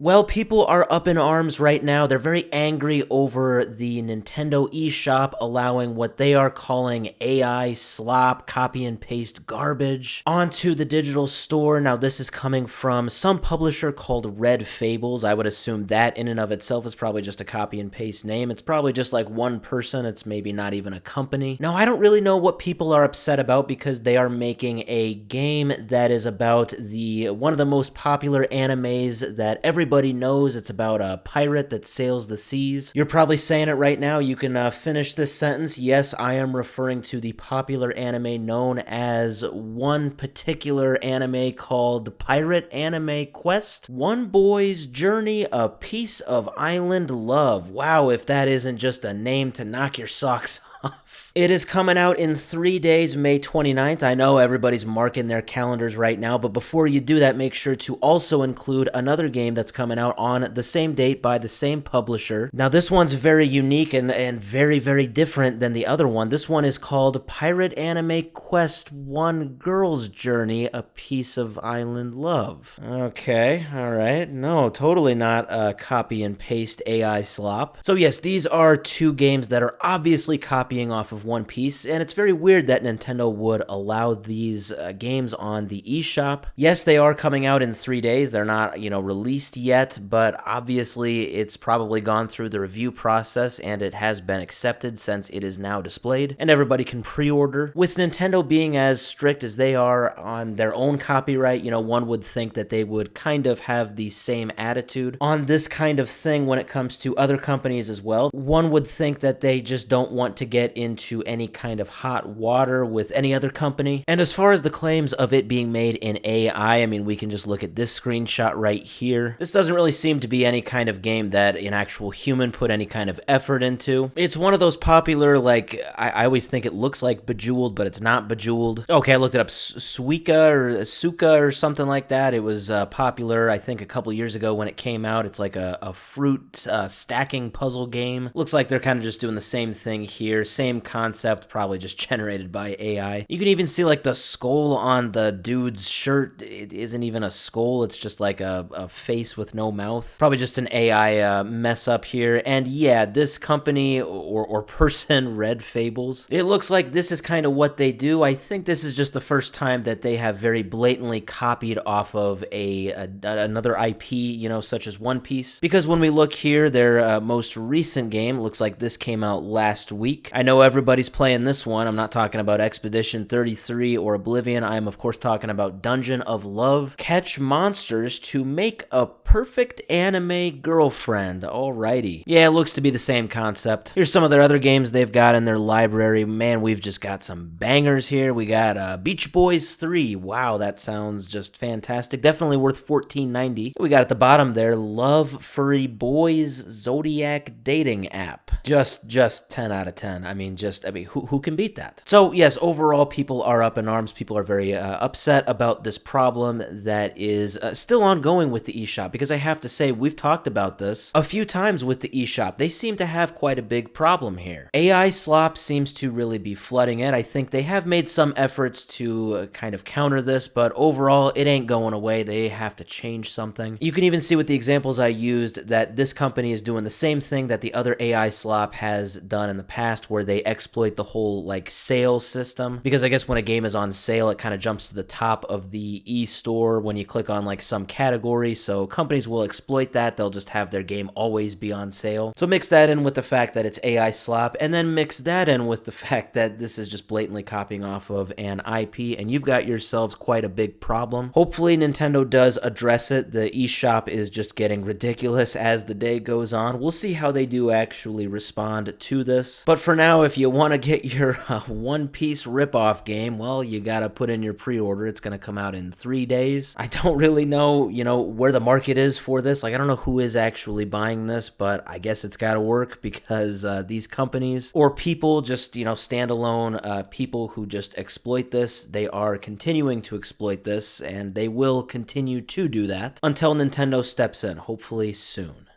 Well, people are up in arms right now. They're very angry over the Nintendo eShop allowing what they are calling AI slop, copy and paste garbage onto the digital store. Now, this is coming from some publisher called Red Fables. I would assume that in and of itself is probably just a copy and paste name. It's probably just like one person. It's maybe not even a company. Now, I don't really know what people are upset about because they are making a game that is about one of the most popular animes that everybody knows. It's about a pirate that sails the seas. You're probably saying it right now. You can finish this sentence. Yes, I am referring to the popular anime known as one particular anime called Pirate Anime Quest. One Boy's Journey, A Piece of Island Love. Wow, if that isn't just a name to knock your socks off. It is coming out in 3 days, May 29th. I know everybody's marking their calendars right now, but before you do that, make sure to also include another game that's coming out on the same date by the same publisher. Now, this one's very unique and very, very different than the other one. This one is called Pirate Anime Quest 1 Girl's Journey, A Piece of Island Love. Okay, all right. No, totally not a copy and paste AI slop. So yes, these are two games that are obviously copying off of One Piece, and it's very weird that Nintendo would allow these games on the eShop. Yes, they are coming out in 3 days. They're not, released yet, but obviously it's probably gone through the review process and it has been accepted since it is now displayed and everybody can pre-order. With Nintendo being as strict as they are on their own copyright, one would think that they would kind of have the same attitude on this kind of thing when it comes to other companies as well. One would think that they just don't want to get into any kind of hot water with any other company. And as far as the claims of it being made in AI, I mean, we can just look at this screenshot right here. This doesn't really seem to be any kind of game that an actual human put any kind of effort into. It's one of those popular, like, I always think it looks like Bejeweled, but it's not Bejeweled. Okay, I looked it up. Suka or something like that. It was popular, I think, a couple years ago when it came out. It's like a fruit stacking puzzle game. Looks like they're kind of just doing the same thing here. Same concept, probably just generated by AI. You can even see like the skull on the dude's shirt. It isn't even a skull. It's just like a face with no mouth. Probably just an AI mess up here. And yeah, this company or person, Red Fables, it looks like this is kind of what they do. I think this is just the first time that they have very blatantly copied off of another IP, such as One Piece. Because when we look here, their most recent game looks like this came out last week. I know everybody's playing this one. I'm not talking about Expedition 33 or Oblivion. I am, of course, talking about Dungeon of Love. Catch monsters to make a perfect anime girlfriend. Alrighty. Yeah, it looks to be the same concept. Here's some of their other games they've got in their library. Man, we've just got some bangers here. We got Beach Boys 3. Wow, that sounds just fantastic. Definitely worth $14.90. We got at the bottom there, Love Furry Boys Zodiac Dating App. Just 10 out of 10. I mean, who can beat that? So yes, overall, people are up in arms. People are very upset about this problem that is still ongoing with the eShop, because I have to say, we've talked about this a few times with the eShop. They seem to have quite a big problem here. AI slop seems to really be flooding it. I think they have made some efforts to kind of counter this, but overall, it ain't going away. They have to change something. You can even see with the examples I used that this company is doing the same thing that the other AI slop has done in the past, where they exploit the whole like sale system, because I guess when a game is on sale, it kind of jumps to the top of the e-store when you click on like some category. So companies will exploit that. They'll just have their game always be on sale. So mix that in with the fact that it's AI slop, and then mix that in with the fact that this is just blatantly copying off of an IP, and you've got yourselves quite a big problem. Hopefully Nintendo does address it. The eShop is just getting ridiculous as the day goes on. We'll see how they do actually respond to this. But for now, if you want to get your One Piece ripoff game, well, you gotta put in your pre-order. It's gonna come out in 3 days. I don't really know, where the market is for this. Like, I don't know who is actually buying this, but I guess it's gotta work, because these companies or people just, standalone people who just exploit this, they are continuing to exploit this, and they will continue to do that until Nintendo steps in, hopefully soon.